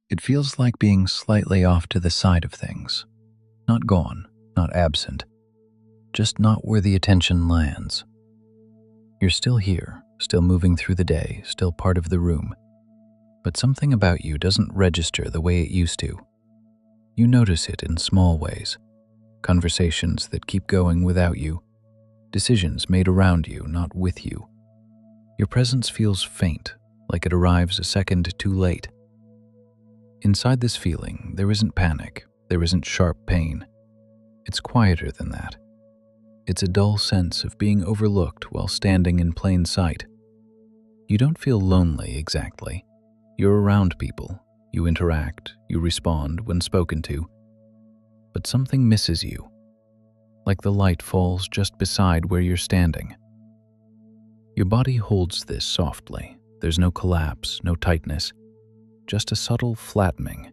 It feels like being slightly off to the side of things. Not gone, not absent, just not where the attention lands. You're still here, still moving through the day, still part of the room. But something about you doesn't register the way it used to. You notice it in small ways. Conversations that keep going without you. Decisions made around you, not with you. Your presence feels faint, like it arrives a second too late. Inside this feeling, there isn't panic, there isn't sharp pain. It's quieter than that. It's a dull sense of being overlooked while standing in plain sight. You don't feel lonely exactly. You're around people, you interact, you respond when spoken to. But something misses you, like the light falls just beside where you're standing. Your body holds this softly. There's no collapse, no tightness, just a subtle flattening.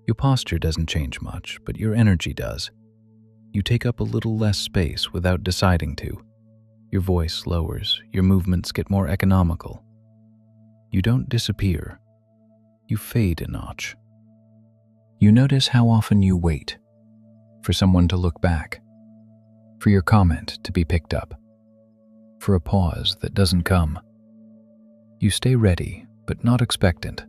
Your posture doesn't change much, but your energy does. You take up a little less space without deciding to. Your voice lowers, your movements get more economical. You don't disappear. You fade a notch. You notice how often you wait for someone to look back, for your comment to be picked up, for a pause that doesn't come. You stay ready, but not expectant.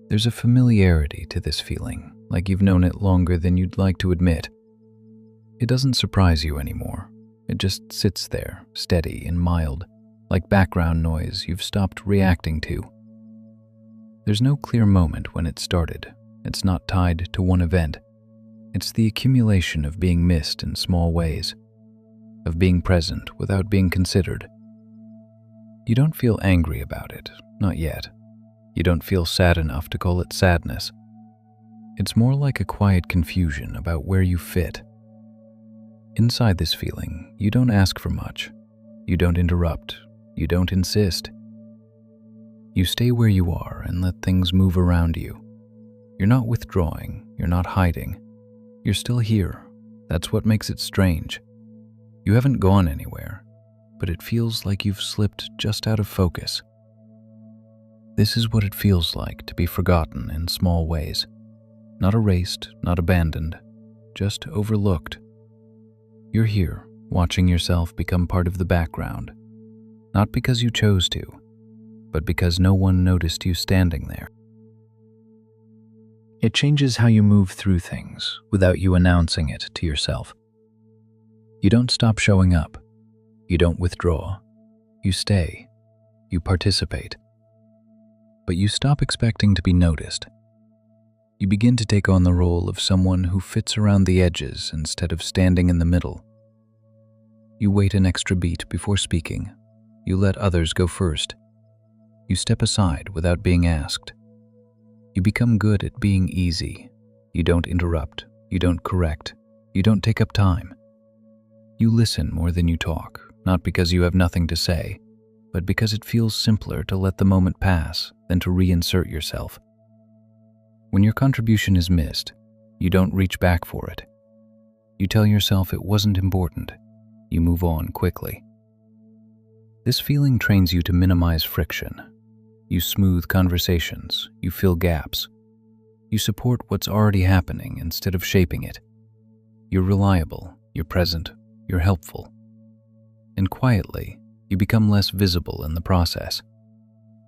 There's a familiarity to this feeling, like you've known it longer than you'd like to admit. It doesn't surprise you anymore. It just sits there, steady and mild, like background noise you've stopped reacting to. There's no clear moment when it started. It's not tied to one event. It's the accumulation of being missed in small ways, of being present without being considered. You don't feel angry about it, not yet. You don't feel sad enough to call it sadness. It's more like a quiet confusion about where you fit. Inside this feeling, you don't ask for much. You don't interrupt. You don't insist. You stay where you are and let things move around you. You're not withdrawing. You're not hiding. You're still here. That's what makes it strange. You haven't gone anywhere, but it feels like you've slipped just out of focus. This is what it feels like to be forgotten in small ways. Not erased, not abandoned, just overlooked. You're here, watching yourself become part of the background, not because you chose to, but because no one noticed you standing there. It changes how you move through things without you announcing it to yourself. You don't stop showing up. You don't withdraw. You stay. You participate. But you stop expecting to be noticed. You begin to take on the role of someone who fits around the edges instead of standing in the middle. You wait an extra beat before speaking. You let others go first. You step aside without being asked. You become good at being easy. You don't interrupt. You don't correct. You don't take up time. You listen more than you talk, not because you have nothing to say, but because it feels simpler to let the moment pass than to reinsert yourself. When your contribution is missed, you don't reach back for it. You tell yourself it wasn't important. You move on quickly. This feeling trains you to minimize friction. You smooth conversations. You fill gaps. You support what's already happening instead of shaping it. You're reliable. You're present. You're helpful. And quietly, you become less visible in the process.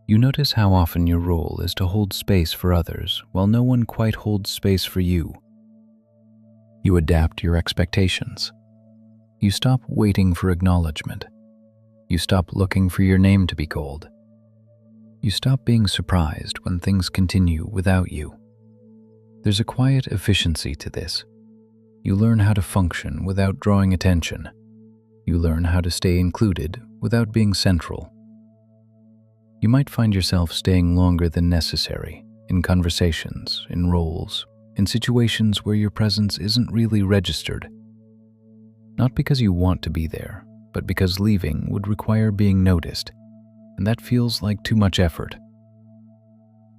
You notice how often your role is to hold space for others while no one quite holds space for you. You adapt your expectations. You stop waiting for acknowledgement. You stop looking for your name to be called. You stop being surprised when things continue without you. There's a quiet efficiency to this. You learn how to function without drawing attention. You learn how to stay included without being central. You might find yourself staying longer than necessary in conversations, in roles, in situations where your presence isn't really registered. Not because you want to be there, but because leaving would require being noticed, and that feels like too much effort.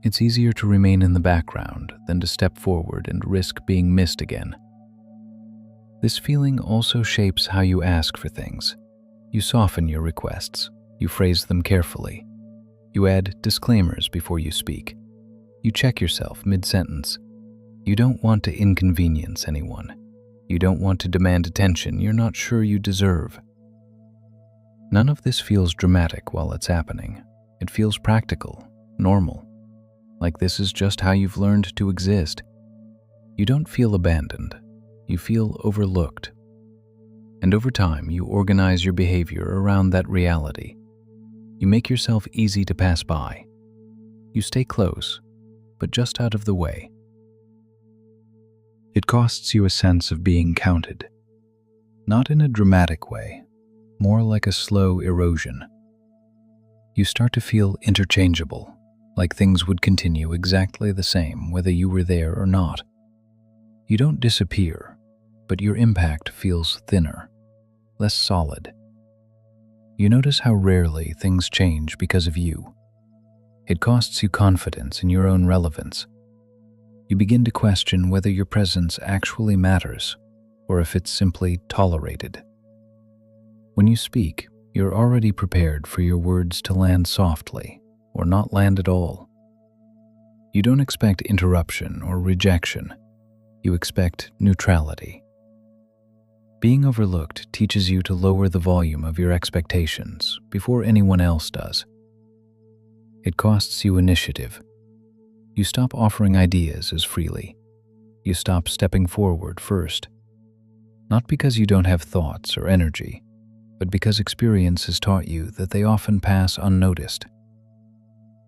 It's easier to remain in the background than to step forward and risk being missed again. This feeling also shapes how you ask for things. You soften your requests. You phrase them carefully. You add disclaimers before you speak. You check yourself mid-sentence. You don't want to inconvenience anyone. You don't want to demand attention you're not sure you deserve. None of this feels dramatic while it's happening. It feels practical, normal, like this is just how you've learned to exist. You don't feel abandoned. You feel overlooked. And over time, you organize your behavior around that reality. You make yourself easy to pass by. You stay close, but just out of the way. It costs you a sense of being counted. Not in a dramatic way, more like a slow erosion. You start to feel interchangeable, like things would continue exactly the same whether you were there or not. You don't disappear, but your impact feels thinner, less solid. You notice how rarely things change because of you. It costs you confidence in your own relevance. You begin to question whether your presence actually matters or if it's simply tolerated. When you speak, you're already prepared for your words to land softly or not land at all. You don't expect interruption or rejection. You expect neutrality. Being overlooked teaches you to lower the volume of your expectations before anyone else does. It costs you initiative. You stop offering ideas as freely. You stop stepping forward first. Not because you don't have thoughts or energy, but because experience has taught you that they often pass unnoticed.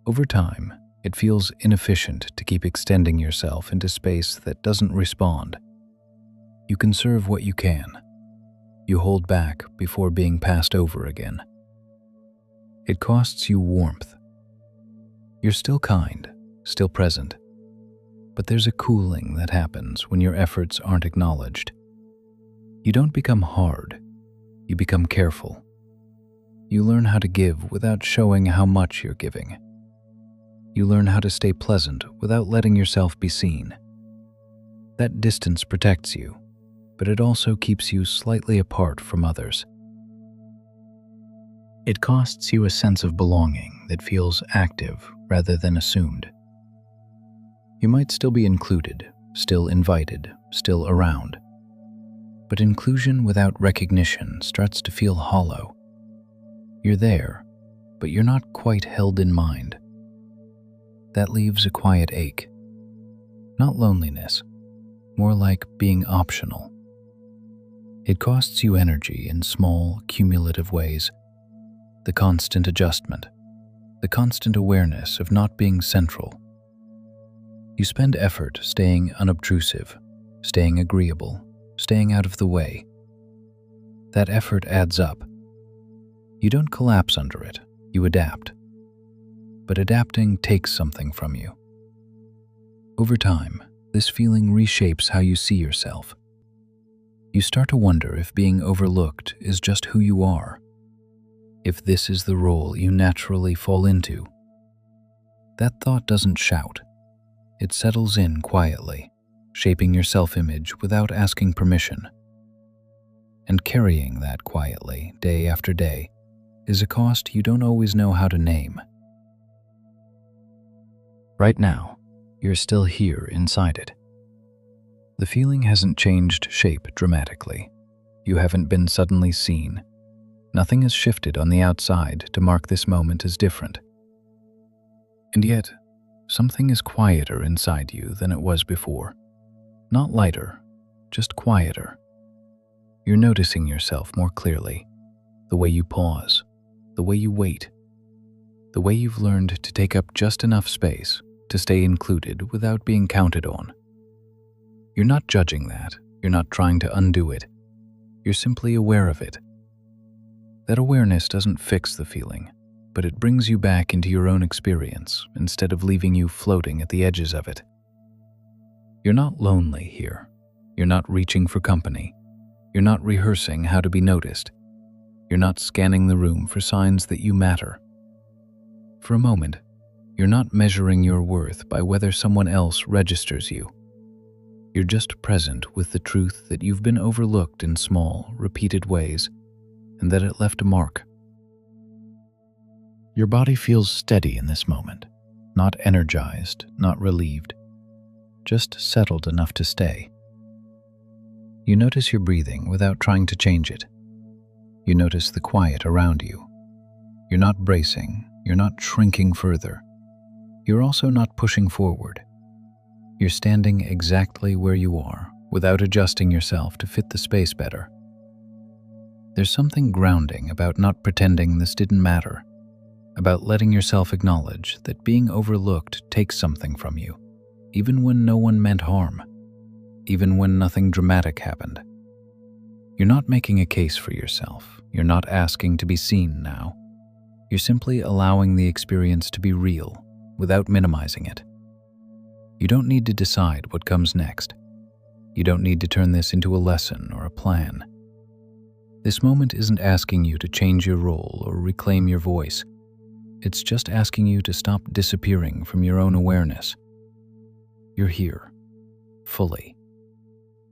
Over time, it feels inefficient to keep extending yourself into space that doesn't respond. You conserve what you can. You hold back before being passed over again. It costs you warmth. You're still kind, still present, but there's a cooling that happens when your efforts aren't acknowledged. You don't become hard, you become careful. You learn how to give without showing how much you're giving. You learn how to stay pleasant without letting yourself be seen. That distance protects you, but it also keeps you slightly apart from others. It costs you a sense of belonging that feels active rather than assumed. You might still be included, still invited, still around. But inclusion without recognition starts to feel hollow. You're there, but you're not quite held in mind. That leaves a quiet ache. Not loneliness, more like being optional. It costs you energy in small, cumulative ways. The constant adjustment, the constant awareness of not being central. You spend effort staying unobtrusive, staying agreeable, staying out of the way. That effort adds up. You don't collapse under it, you adapt. But adapting takes something from you. Over time, this feeling reshapes how you see yourself. You start to wonder if being overlooked is just who you are, if this is the role you naturally fall into. That thought doesn't shout. It settles in quietly, shaping your self-image without asking permission. And carrying that quietly, day after day, is a cost you don't always know how to name. Right now, you're still here inside it. The feeling hasn't changed shape dramatically. You haven't been suddenly seen. Nothing has shifted on the outside to mark this moment as different. And yet, something is quieter inside you than it was before. Not lighter, just quieter. You're noticing yourself more clearly. The way you pause, the way you wait, the way you've learned to take up just enough space to stay included without being counted on. You're not judging that. You're not trying to undo it. You're simply aware of it. That awareness doesn't fix the feeling, but it brings you back into your own experience instead of leaving you floating at the edges of it. You're not lonely here. You're not reaching for company. You're not rehearsing how to be noticed. You're not scanning the room for signs that you matter. For a moment, you're not measuring your worth by whether someone else registers you. You're just present with the truth that you've been overlooked in small, repeated ways, and that it left a mark. Your body feels steady in this moment. Not energized, not relieved, just settled enough to stay. You notice your breathing without trying to change it. You notice the quiet around you. You're not bracing, you're not shrinking further. You're also not pushing forward. You're standing exactly where you are, without adjusting yourself to fit the space better. There's something grounding about not pretending this didn't matter, about letting yourself acknowledge that being overlooked takes something from you, even when no one meant harm, even when nothing dramatic happened. You're not making a case for yourself. You're not asking to be seen now. You're simply allowing the experience to be real without minimizing it. You don't need to decide what comes next. You don't need to turn this into a lesson or a plan. This moment isn't asking you to change your role or reclaim your voice. It's just asking you to stop disappearing from your own awareness. You're here, fully.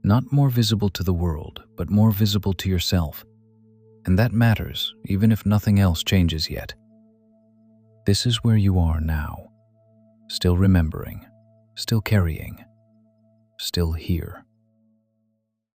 Not more visible to the world, but more visible to yourself. And that matters, even if nothing else changes yet. This is where you are now. Still remembering, still carrying, still here.